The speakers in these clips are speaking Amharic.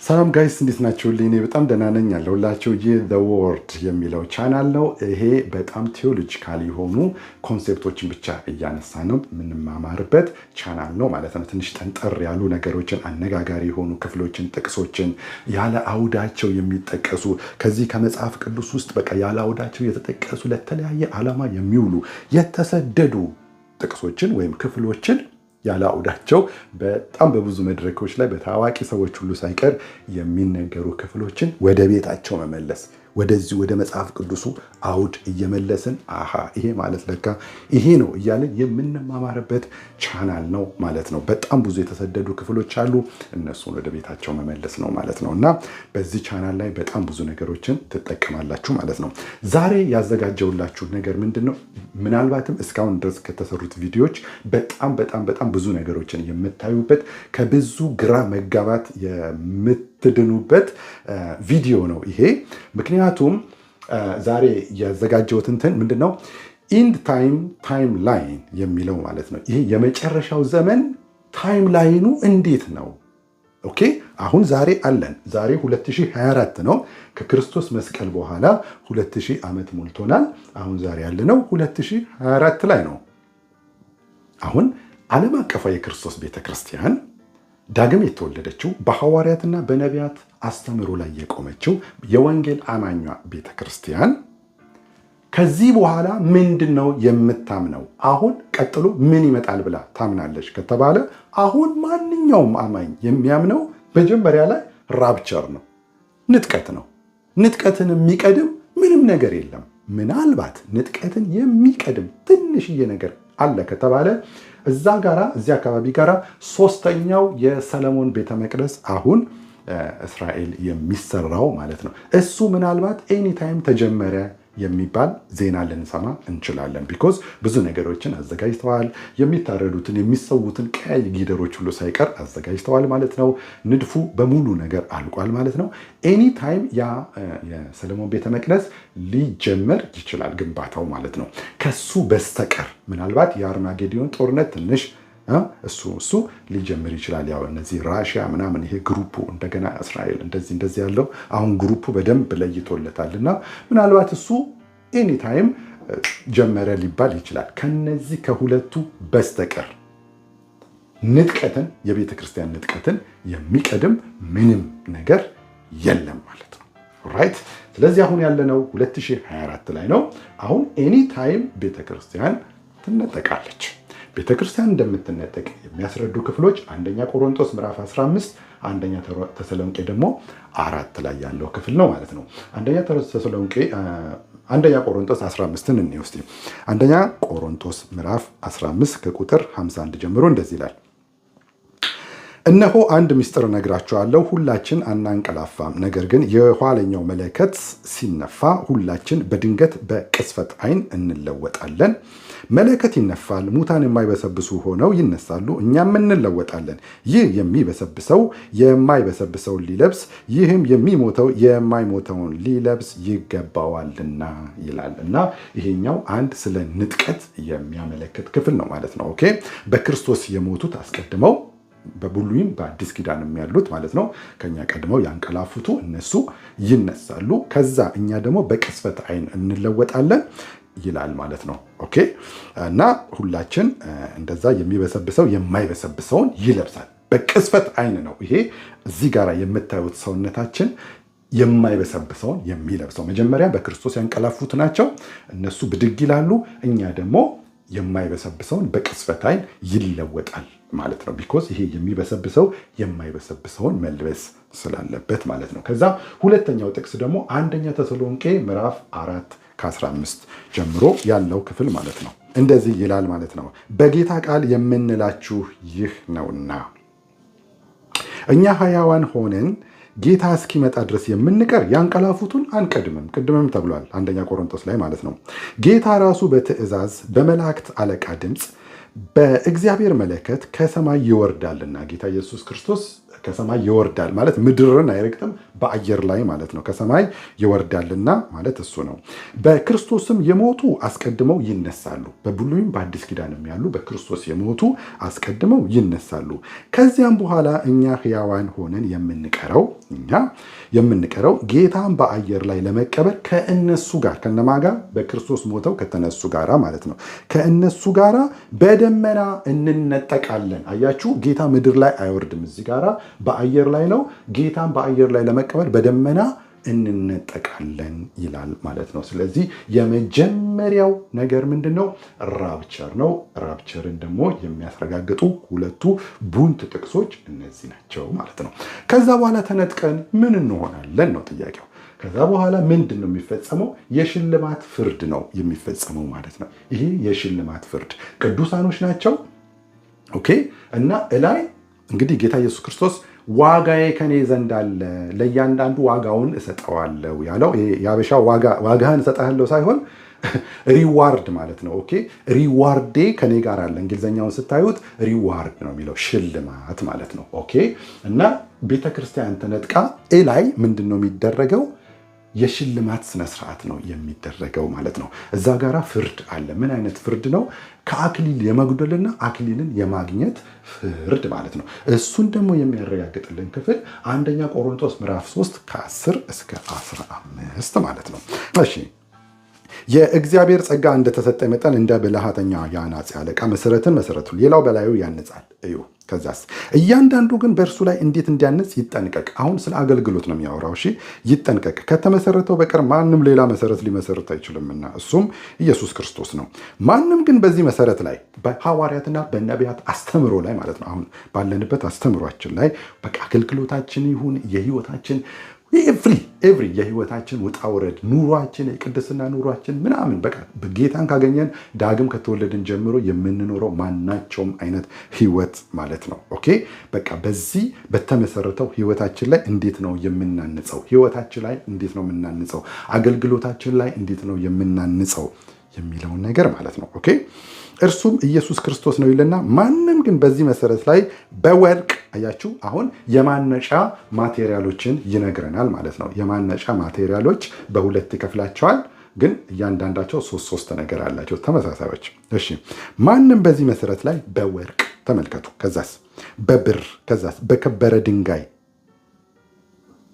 ሰላም ጋይስ እንዴት ናችሁልኝ? እኔ በጣም ደህና ነኝ ያለሁላችሁ። ይህ ዘ ወርድ የሚለው ቻናል ነው። ይሄ በጣም ቴዎሎጂካል የሆኑ ኮንሴፕቶችን ብቻ እያነሳ ነው የምንማማርበት ቻናል ነው ማለት ነው። ትንሽ ጠንጠር ያሉ ነገሮችን፣ አነጋጋሪ የሆኑ ክፍሎችን፣ ጥቅሶችን ያለ አውዳቸው የሚጠቀሱ ከዚህ ከመጽሐፍ ቅዱስ ውስጥ በቃ ያለ አውዳቸው የተጠቀሱ ለተለያየ ዓላማ የሚውሉ የተሰደዱ ጥቅሶችን ወይም ክፍሎችን ያለ አውዳቸው በጣም በብዙ መድረኮች ላይ በታዋቂ ሰዎች ሁሉ ሳይቀር የሚነገሩ ክፍሎችን ወደ ቤታቸው መመለስ፣ ወደዚህ ወደ መጽሐፍ ቅዱሱ አውድ እየመለስን ይሄ ማለት ለካ ይሄ ነው እያለን የምንማማርበት ቻናል ነው ማለት ነው። በጣም ብዙ የተሰደዱ ክፍሎች አሉ፣ እነሱን ወደ ቤታቸው መመለስ ነው ማለት ነው። እና በዚህ ቻናል ላይ በጣም ብዙ ነገሮችን ትጠቀማላችሁ ማለት ነው። ዛሬ ያዘጋጀውላችሁ ነገር ምንድን ነው? ምናልባትም እስካሁን ድረስ ከተሰሩት ቪዲዮዎች በጣም ብዙ ነገሮችን የምታዩበት ከብዙ ግራ መጋባት የምትድኑበት ቪዲዮ ነው ይሄ። ምክንያቱም ዛሬ ያዘጋጀሁት እንትን ምንድነው ኢንድ ታይም ላይን የሚለው ማለት ነው። ይሄ የመጨረሻው ዘመን ታይም ላይኑ እንዴት ነው? ኦኬ አሁን ዛሬ አለን። ዛሬ 2024 ነው። ከክርስቶስ መስቀል በኋላ 2000 ዓመት ሞልቶናል። አሁን ዛሬ ያለነው 2024 ላይ ነው። አሁን ዓለም አቀፋዊ የክርስቶስ ቤተክርስቲያን ዳግም የተወለደችው በሐዋርያትና በነቢያት አስተምህሮ ላይ የቆመችው የወንጌል አማኟ ቤተክርስቲያን ከዚህ በኋላ ምንድን ነው የምታምነው? አሁን ቀጥሎ ምን ይመጣል ብላ ታምናለች ከተባለ አሁን ማንኛውም አማኝ የሚያምነው መጀመሪያ ላይ ራፕቸር ነው፣ ንጥቀት ነው። ንጥቀትን የሚቀድም ምንም ነገር የለም። ምናልባት ንጥቀትን የሚቀድም ትንሽዬ ነገር አለ ከተባለ እዚህ አካባቢ ጋራ ሶስተኛው የሰለሞን ቤተ መቅደስ አሁን እስራኤል የሚሰራው ማለት ነው። እሱ ምናልባት ኤኒታይም ተጀመረ የሚባል ዜና ልንሰማ እንችላለን። ቢኮዝ ብዙ ነገሮችን አዘጋጅተዋል። የሚታረዱትን የሚሰዉትን ቀያይ ጊደሮች ሁሉ ሳይቀር አዘጋጅተዋል ማለት ነው። ንድፉ በሙሉ ነገር አልቋል ማለት ነው። ኤኒታይም ያ የሰለሞን ቤተ መቅደስ ሊጀመር ይችላል ግንባታው ማለት ነው። ከሱ በስተቀር ምናልባት የአርማጌዲዮን ጦርነት ትንሽ እሱ ሊጀምር ይችላል። ያው እነዚህ ራሽያ ምናምን ይሄ ግሩፑ እንደገና እስራኤል እንደዚህ ያለው አሁን ግሩፑ በደንብ ለይቶለታልና ምናልባት እሱ ኤኒታይም ጀመረ ሊባል ይችላል። ከነዚህ ከሁለቱ በስተቀር ንጥቀትን የቤተ ክርስቲያን ንጥቀትን የሚቀድም ምንም ነገር የለም ማለት ነው። ራይት። ስለዚህ አሁን ያለነው 2024 ላይ ነው። አሁን ኤኒታይም ቤተ ክርስቲያን ትነጠቃለች። ቤተክርስቲያን እንደምትነጠቅ የሚያስረዱ ክፍሎች አንደኛ ቆሮንቶስ ምዕራፍ 15 አንደኛ ተሰሎንቄ ደግሞ 4 ላይ ያለው ክፍል ነው ማለት ነው። አንደኛ ቆሮንቶስ 15ን እንወስድ። አንደኛ ቆሮንቶስ ምዕራፍ 15 ከቁጥር 51 ጀምሮ እንደዚህ ይላል። እነሆ አንድ ምስጢር እነግራችኋለሁ፣ ሁላችን አናንቀላፋም። ነገር ግን የኋለኛው መለከት ሲነፋ ሁላችን በድንገት በቅስፈት ዓይን እንለወጣለን። መለከት ይነፋል፣ ሙታን የማይበሰብሱ ሆነው ይነሳሉ፣ እኛም እንለወጣለን። ይህ የሚበሰብሰው የማይበሰብሰውን ሊለብስ፣ ይህም የሚሞተው የማይሞተውን ሊለብስ ይገባዋልና ይላል። እና ይሄኛው አንድ ስለ ንጥቀት የሚያመለክት ክፍል ነው ማለት ነው። ኦኬ በክርስቶስ የሞቱት አስቀድመው በብሉይም በአዲስ ኪዳንም ያሉት ማለት ነው ከኛ ቀድመው ያንቀላፉቱ እነሱ ይነሳሉ። ከዛ እኛ ደግሞ በቅስፈት ዓይን እንለወጣለን ይላል ማለት ነው። ኦኬ እና ሁላችን እንደዛ የሚበሰብሰው የማይበሰብሰውን ይለብሳል። በቅስፈት ዓይን ነው ይሄ እዚህ ጋር የምታዩት ሰውነታችን የማይበሰብሰውን የሚለብሰው። መጀመሪያ በክርስቶስ ያንቀላፉት ናቸው፣ እነሱ ብድግ ይላሉ። እኛ ደግሞ የማይበሰብሰውን በቅስፈት ዓይን ይለወጣል ማለት ነው። ቢኮዝ ይሄ የሚበሰብሰው የማይበሰብሰውን መልበስ ስላለበት ማለት ነው። ከዛ ሁለተኛው ጥቅስ ደግሞ አንደኛ ተሰሎንቄ ምዕራፍ 4 ከ15 ጀምሮ ያለው ክፍል ማለት ነው። እንደዚህ ይላል ማለት ነው። በጌታ ቃል የምንላችሁ ይህ ነውና እኛ ሕያዋን ሆነን ጌታ እስኪመጣ ድረስ የምንቀር ያንቀላፉቱን አንቀድምም። ቅድምም ተብሏል አንደኛ ቆሮንቶስ ላይ ማለት ነው። ጌታ ራሱ በትእዛዝ በመላእክት አለቃ ድምፅ በእግዚአብሔር መለከት ከሰማይ ይወርዳልና። ጌታ ኢየሱስ ክርስቶስ ከሰማይ ይወርዳል ማለት ምድርን አይረግጥም፣ በአየር ላይ ማለት ነው። ከሰማይ ይወርዳልና ማለት እሱ ነው። በክርስቶስም የሞቱ አስቀድመው ይነሳሉ። በብሉይም በአዲስ ኪዳንም ያሉ በክርስቶስ የሞቱ አስቀድመው ይነሳሉ። ከዚያም በኋላ እኛ ሕያዋን ሆነን የምንቀረው ጌታን በአየር ላይ ለመቀበል ከእነሱ ጋር ከነማ ጋር በክርስቶስ ሞተው ከተነሱ ጋራ ማለት ነው። ከእነሱ ጋራ በደመና እንነጠቃለን። አያችሁ፣ ጌታ ምድር ላይ አይወርድም። እዚህ ጋራ በአየር ላይ ነው። ጌታን በአየር ላይ ለመቀበል በደመና እንነጠቃለን ይላል ማለት ነው። ስለዚህ የመጀመሪያው ነገር ምንድን ነው? ራፕቸር ነው። ራፕቸርን ደግሞ የሚያስረጋግጡ ሁለቱ ቡንት ጥቅሶች እነዚህ ናቸው ማለት ነው። ከዛ በኋላ ተነጥቀን ምን እንሆናለን ነው ጥያቄው። ከዛ በኋላ ምንድን ነው የሚፈጸመው? የሽልማት ፍርድ ነው የሚፈጸመው ማለት ነው። ይሄ የሽልማት ፍርድ ቅዱሳኖች ናቸው። ኦኬ። እና እላይ እንግዲህ ጌታ ኢየሱስ ክርስቶስ ዋጋዬ ከኔ ዘንድ አለ፣ ለእያንዳንዱ ዋጋውን እሰጠዋለሁ ያለው የአበሻ ዋጋህን እሰጥሃለሁ ሳይሆን ሪዋርድ ማለት ነው። ኦኬ፣ ሪዋርዴ ከኔ ጋር አለ። እንግሊዝኛውን ስታዩት ሪዋርድ ነው የሚለው ሽልማት ማለት ነው። ኦኬ። እና ቤተክርስቲያን ተነጥቃ ላይ ምንድን ነው የሚደረገው? የሽልማት ስነስርዓት ነው የሚደረገው ማለት ነው። እዛ ጋራ ፍርድ አለ። ምን አይነት ፍርድ ነው? ከአክሊል የመጉደልና አክሊልን የማግኘት ፍርድ ማለት ነው። እሱን ደግሞ የሚያረጋግጥልን ክፍል አንደኛ ቆሮንቶስ ምዕራፍ 3 ከ10 እስከ 15 ማለት ነው። እሺ፣ የእግዚአብሔር ጸጋ እንደተሰጠ መጠን እንደ ብልሃተኛ የአናጺ አለቃ መሰረቱን ሌላው በላዩ ያንጻል። እዩ። ከዛስ እያንዳንዱ ግን በእርሱ ላይ እንዴት እንዲያንጽ ይጠንቀቅ። አሁን ስለ አገልግሎት ነው የሚያወራው። እሺ፣ ይጠንቀቅ። ከተመሰረተው በቀር ማንም ሌላ መሰረት ሊመሰርት አይችልምና እሱም ኢየሱስ ክርስቶስ ነው። ማንም ግን በዚህ መሰረት ላይ በሐዋርያትና በነቢያት አስተምሮ ላይ ማለት ነው፣ አሁን ባለንበት አስተምሯችን ላይ በቃ አገልግሎታችን ይሁን የህይወታችን ኤቭሪ የህይወታችን ውጣ ውረድ ኑሯችን፣ የቅድስና ኑሯችን ምናምን በቃ ጌታን ካገኘን ዳግም ከተወለድን ጀምሮ የምንኖረው ማናቸውም አይነት ህይወት ማለት ነው። ኦኬ፣ በቃ በዚህ በተመሰረተው ህይወታችን ላይ እንዴት ነው የምናንጸው? ህይወታችን ላይ እንዴት ነው የምናንጸው? አገልግሎታችን ላይ እንዴት ነው የምናንጸው የሚለውን ነገር ማለት ነው። ኦኬ፣ እርሱም ኢየሱስ ክርስቶስ ነው ይልና ማንም ግን በዚህ መሰረት ላይ በወርቅ አያችሁ፣ አሁን የማነጫ ማቴሪያሎችን ይነግረናል ማለት ነው። የማነጫ ማቴሪያሎች በሁለት ይከፍላቸዋል፣ ግን እያንዳንዳቸው ሶስት ነገር አላቸው ተመሳሳዮች። እሺ፣ ማንም በዚህ መሰረት ላይ በወርቅ ተመልከቱ፣ ከዛስ በብር፣ ከዛስ በከበረ ድንጋይ፣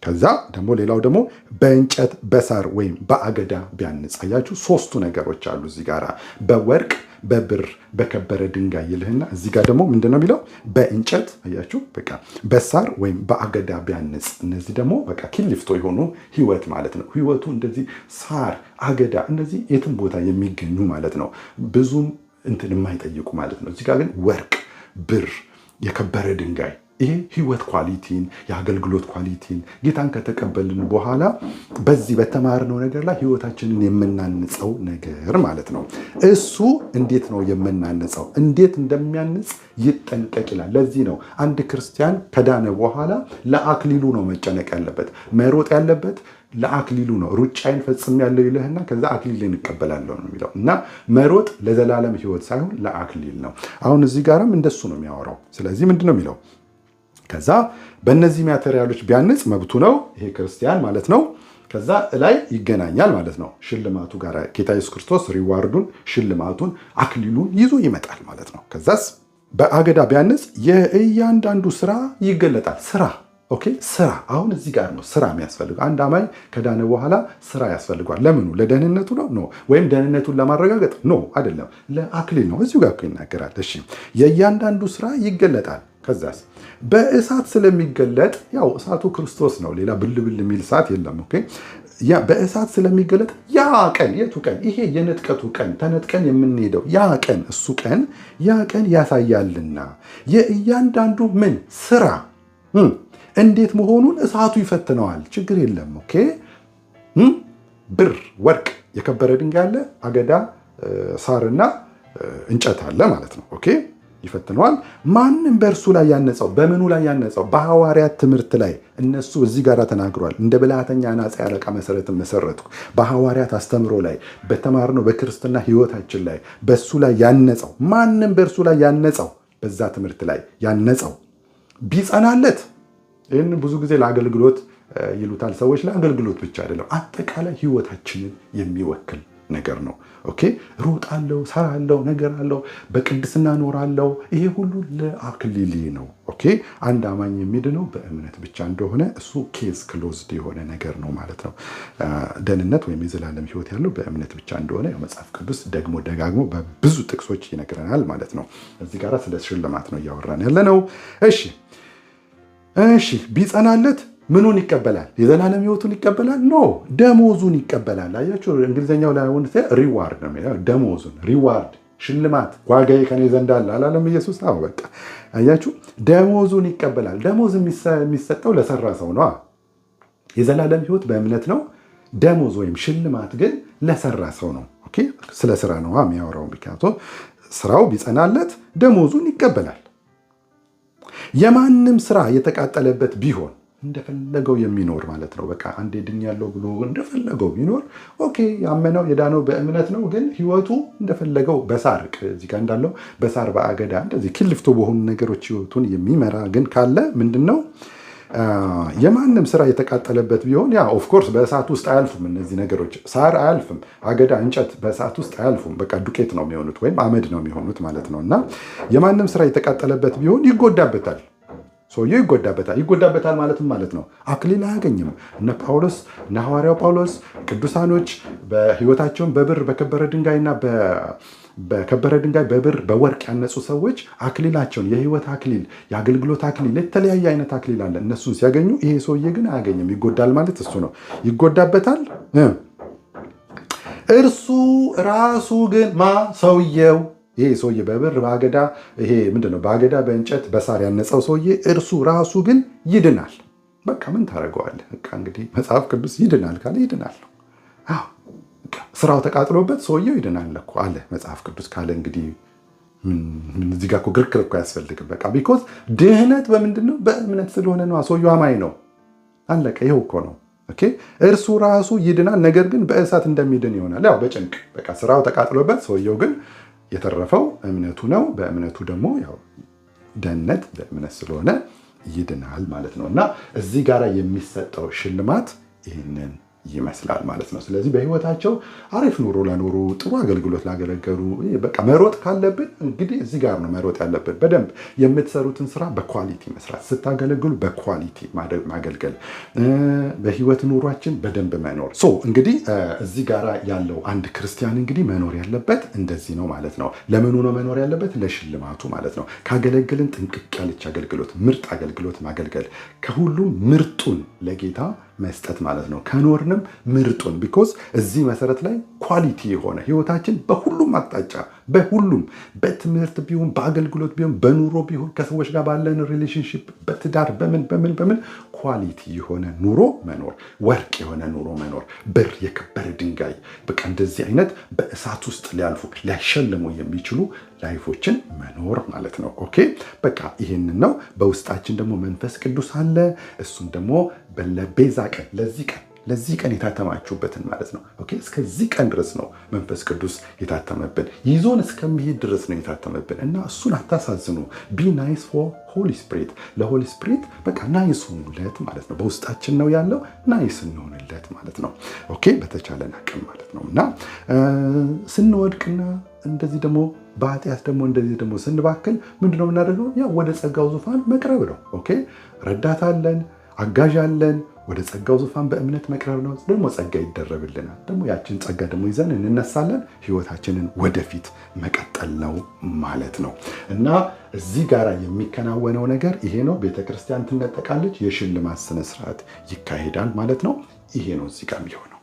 ከዛ ደግሞ ሌላው ደግሞ በእንጨት በሳር ወይም በአገዳ ቢያንጽ። አያችሁ፣ ሶስቱ ነገሮች አሉ እዚህ ጋራ በወርቅ በብር በከበረ ድንጋይ ይልህና እዚህ ጋር ደግሞ ምንድነው የሚለው? በእንጨት አያችሁ፣ በቃ በሳር ወይም በአገዳ ቢያንጽ። እነዚህ ደግሞ በቃ ኪሊፍቶ የሆኑ ህይወት ማለት ነው። ህይወቱ እንደዚህ ሳር፣ አገዳ እነዚህ የትም ቦታ የሚገኙ ማለት ነው። ብዙም እንትን የማይጠይቁ ማለት ነው። እዚህ ጋር ግን ወርቅ፣ ብር፣ የከበረ ድንጋይ ይሄ ህይወት ኳሊቲን የአገልግሎት ኳሊቲን ጌታን ከተቀበልን በኋላ በዚህ በተማርነው ነገር ላይ ህይወታችንን የምናንጸው ነገር ማለት ነው። እሱ እንዴት ነው የምናንጸው? እንዴት እንደሚያንጽ ይጠንቀቅ ይላል። ለዚህ ነው አንድ ክርስቲያን ከዳነ በኋላ ለአክሊሉ ነው መጨነቅ ያለበት፣ መሮጥ ያለበት ለአክሊሉ ነው። ሩጫዬን ፈጽሜያለሁ ይልህና ከዛ አክሊልን እቀበላለሁ ነው የሚለው እና መሮጥ ለዘላለም ህይወት ሳይሆን ለአክሊል ነው። አሁን እዚህ ጋርም እንደሱ ነው የሚያወራው። ስለዚህ ምንድን ነው የሚለው? ከዛ በእነዚህ ማቴሪያሎች ቢያንጽ መብቱ ነው፣ ይሄ ክርስቲያን ማለት ነው። ከዛ ላይ ይገናኛል ማለት ነው ሽልማቱ ጋር። ጌታ ኢየሱስ ክርስቶስ ሪዋርዱን፣ ሽልማቱን፣ አክሊሉን ይዞ ይመጣል ማለት ነው። ከዛስ በአገዳ ቢያንጽ የእያንዳንዱ ስራ ይገለጣል። ስራ ኦኬ፣ ስራ አሁን እዚህ ጋር ነው ስራ የሚያስፈልገው። አንድ አማኝ ከዳነ በኋላ ስራ ያስፈልጓል። ለምኑ? ለደህንነቱ ነው? ኖ። ወይም ደህንነቱን ለማረጋገጥ ነው? አይደለም፣ ለአክሊል ነው። እዚሁ ጋር እኮ ይናገራል። እሺ፣ የእያንዳንዱ ስራ ይገለጣል። ከዛስ በእሳት ስለሚገለጥ፣ ያው እሳቱ ክርስቶስ ነው፣ ሌላ ብልብል የሚል እሳት የለም። ኦኬ፣ ያ በእሳት ስለሚገለጥ ያ ቀን፣ የቱ ቀን? ይሄ የንጥቀቱ ቀን፣ ተነጥቀን የምንሄደው ያ ቀን፣ እሱ ቀን፣ ያ ቀን ያሳያልና የእያንዳንዱ ምን ስራ እንዴት መሆኑን እሳቱ ይፈትነዋል። ችግር የለም። ኦኬ፣ ብር፣ ወርቅ፣ የከበረ ድንጋይ አለ፣ አገዳ፣ ሳርና እንጨት አለ ማለት ነው። ኦኬ፣ ይፈትነዋል። ማንም በእርሱ ላይ ያነጸው፣ በምኑ ላይ ያነጸው? በሐዋርያት ትምህርት ላይ። እነሱ እዚህ ጋር ተናግሯል። እንደ ብልሃተኛ አናጺ አለቃ መሰረትን መሰረትኩ። በሐዋርያት አስተምሮ ላይ በተማርነው በክርስትና ህይወታችን ላይ በሱ ላይ ያነጸው ማንም በእርሱ ላይ ያነጸው፣ በዛ ትምህርት ላይ ያነጸው ቢጸናለት ይህን ብዙ ጊዜ ለአገልግሎት ይሉታል ሰዎች። ለአገልግሎት ብቻ አይደለም፣ አጠቃላይ ህይወታችንን የሚወክል ነገር ነው። ኦኬ ሮጣለሁ፣ ሰራለሁ፣ ነገር አለው፣ በቅድስና ኖራለሁ። ይሄ ሁሉ ለአክሊል ነው። ኦኬ አንድ አማኝ የሚድነው በእምነት ብቻ እንደሆነ እሱ ኬዝ ክሎዝድ የሆነ ነገር ነው ማለት ነው። ደህንነት ወይም የዘላለም ህይወት ያለው በእምነት ብቻ እንደሆነ መጽሐፍ ቅዱስ ደግሞ ደጋግሞ በብዙ ጥቅሶች ይነግረናል ማለት ነው። እዚህ ጋር ስለ ሽልማት ነው እያወራን ያለ ነው። እሺ ቢጸናለት ምኑን ይቀበላል? የዘላለም ህይወቱን ይቀበላል? ኖ ደሞዙን ይቀበላል። አያችሁ እንግሊዝኛው ላይ ሆነ ሪዋርድ ነው የሚለው። ደሞዙን ሪዋርድ፣ ሽልማት፣ ዋጋዬ ከኔ ዘንድ አለ አላለም ኢየሱስ? አዎ በቃ አያችሁ ደሞዙን ይቀበላል። ደሞዝ የሚሰጠው ለሰራ ሰው ነው። የዘላለም ህይወት በእምነት ነው። ደሞዝ ወይም ሽልማት ግን ለሰራ ሰው ነው። ኦኬ ስለ ስራ ነው የሚያወራው። ምክንያቱም ስራው ቢጸናለት ደሞዙን ይቀበላል። የማንም ስራ የተቃጠለበት ቢሆን እንደፈለገው የሚኖር ማለት ነው። በቃ አንዴ ድኛለሁ ብሎ እንደፈለገው ቢኖር ኦኬ ያመነው የዳነው በእምነት ነው። ግን ህይወቱ እንደፈለገው በሳር እዚህ ጋር እንዳለው በሳር በአገዳ እንደዚህ ክልፍቶ በሆኑ ነገሮች ህይወቱን የሚመራ ግን ካለ ምንድነው የማንም ስራ የተቃጠለበት ቢሆን ያ ኦፍኮርስ በእሳት ውስጥ አያልፉም። እነዚህ ነገሮች ሳር አያልፍም፣ አገዳ እንጨት በእሳት ውስጥ አያልፉም። በቃ ዱቄት ነው የሚሆኑት ወይም አመድ ነው የሚሆኑት ማለት ነው። እና የማንም ስራ የተቃጠለበት ቢሆን ይጎዳበታል። ሰውየው ይጎዳበታል ማለት ነው። አክሊል አያገኝም። እነ ጳውሎስ እነ ሐዋርያው ጳውሎስ ቅዱሳኖች በህይወታቸውን በብር በከበረ ድንጋይና በከበረ ድንጋይ በብር በወርቅ ያነጹ ሰዎች አክሊላቸውን የህይወት አክሊል፣ የአገልግሎት አክሊል፣ የተለያየ አይነት አክሊል አለ። እነሱን ሲያገኙ ይሄ ሰውዬ ግን አያገኝም። ይጎዳል ማለት እሱ ነው። ይጎዳበታል። እርሱ ራሱ ግን ሰውየው ይሄ ሰውዬ በብር በአገዳ ይሄ ምንድነው በአገዳ በእንጨት በሳር ያነጸው ሰውዬ እርሱ ራሱ ግን ይድናል። በቃ ምን ታደርገዋለህ? በቃ እንግዲህ መጽሐፍ ቅዱስ ይድናል ካለ ይድናል። አዎ ስራው ተቃጥሎበት ሰውየው ይድናል እኮ አለ መጽሐፍ ቅዱስ ካለ እንግዲህ እዚህ ጋር እኮ ክርክር እኮ አያስፈልግም። በቃ ቢኮዝ ድህነት በምንድነው? በእምነት ስለሆነ ነው። ሰውየው አማኝ ነው። አለቀ። ይኸው እኮ ነው። ኦኬ እርሱ ራሱ ይድናል፣ ነገር ግን በእሳት እንደሚድን ይሆናል። ያው በጭንቅ በቃ ስራው ተቃጥሎበት ሰውየው ግን የተረፈው እምነቱ ነው። በእምነቱ ደግሞ ያው ደህንነት በእምነት ስለሆነ ይድናል ማለት ነው። እና እዚህ ጋር የሚሰጠው ሽልማት ይህንን ይመስላል ማለት ነው። ስለዚህ በህይወታቸው አሪፍ ኑሮ ለኖሩ፣ ጥሩ አገልግሎት ላገለገሉ፣ በቃ መሮጥ ካለብን እንግዲህ እዚህ ጋር ነው መሮጥ ያለብን። በደንብ የምትሰሩትን ስራ በኳሊቲ መስራት፣ ስታገለግሉ በኳሊቲ ማገልገል፣ በህይወት ኑሯችን በደንብ መኖር። እንግዲህ እዚህ ጋር ያለው አንድ ክርስቲያን እንግዲህ መኖር ያለበት እንደዚህ ነው ማለት ነው። ለምኑ ነው መኖር ያለበት? ለሽልማቱ ማለት ነው። ካገለግልን ጥንቅቅ ያለች አገልግሎት፣ ምርጥ አገልግሎት ማገልገል፣ ከሁሉም ምርጡን ለጌታ መስጠት ማለት ነው። ከኖርንም ምርጡን ቢኮዝ እዚህ መሰረት ላይ ኳሊቲ የሆነ ህይወታችን በሁሉም አቅጣጫ በሁሉም በትምህርት ቢሆን በአገልግሎት ቢሆን በኑሮ ቢሆን ከሰዎች ጋር ባለን ሪሌሽንሽፕ በትዳር በምን ኳሊቲ የሆነ ኑሮ መኖር፣ ወርቅ የሆነ ኑሮ መኖር፣ ብር የከበረ ድንጋይ በቃ እንደዚህ አይነት በእሳት ውስጥ ሊያልፉ ሊያሸልሙ የሚችሉ ላይፎችን መኖር ማለት ነው። ኦኬ በቃ ይህንን ነው። በውስጣችን ደግሞ መንፈስ ቅዱስ አለ። እሱን ደግሞ ለቤዛ ቀን ለዚህ ቀን የታተማችሁበትን ማለት ነው። ኦኬ እስከዚህ ቀን ድረስ ነው መንፈስ ቅዱስ የታተመብን፣ ይዞን እስከሚሄድ ድረስ ነው የታተመብን እና እሱን አታሳዝኑ። ቢ ናይስ ፎር ሆሊ ስፒሪት፣ ለሆሊ ስፒሪት በቃ ናይስ ሁኑለት ማለት ነው። በውስጣችን ነው ያለው፣ ናይስ እንሆንለት ማለት ነው። ኦኬ በተቻለን አቅም ማለት ነው። እና ስንወድቅና እንደዚህ ደግሞ በኃጢአት ደግሞ እንደዚህ ደግሞ ስንባክል ምንድነው የምናደርገው? ያው ወደ ጸጋው ዙፋን መቅረብ ነው። ኦኬ ረዳት አለን፣ አጋዥ አለን። ወደ ጸጋው ዙፋን በእምነት መቅረብ ነው። ደግሞ ጸጋ ይደረብልናል። ደግሞ ያችን ጸጋ ደግሞ ይዘን እንነሳለን። ህይወታችንን ወደፊት መቀጠል ነው ማለት ነው። እና እዚህ ጋር የሚከናወነው ነገር ይሄ ነው። ቤተክርስቲያን ትነጠቃለች፣ የሽልማት ስነስርዓት ይካሄዳል ማለት ነው። ይሄ ነው እዚህ ጋር የሚሆነው።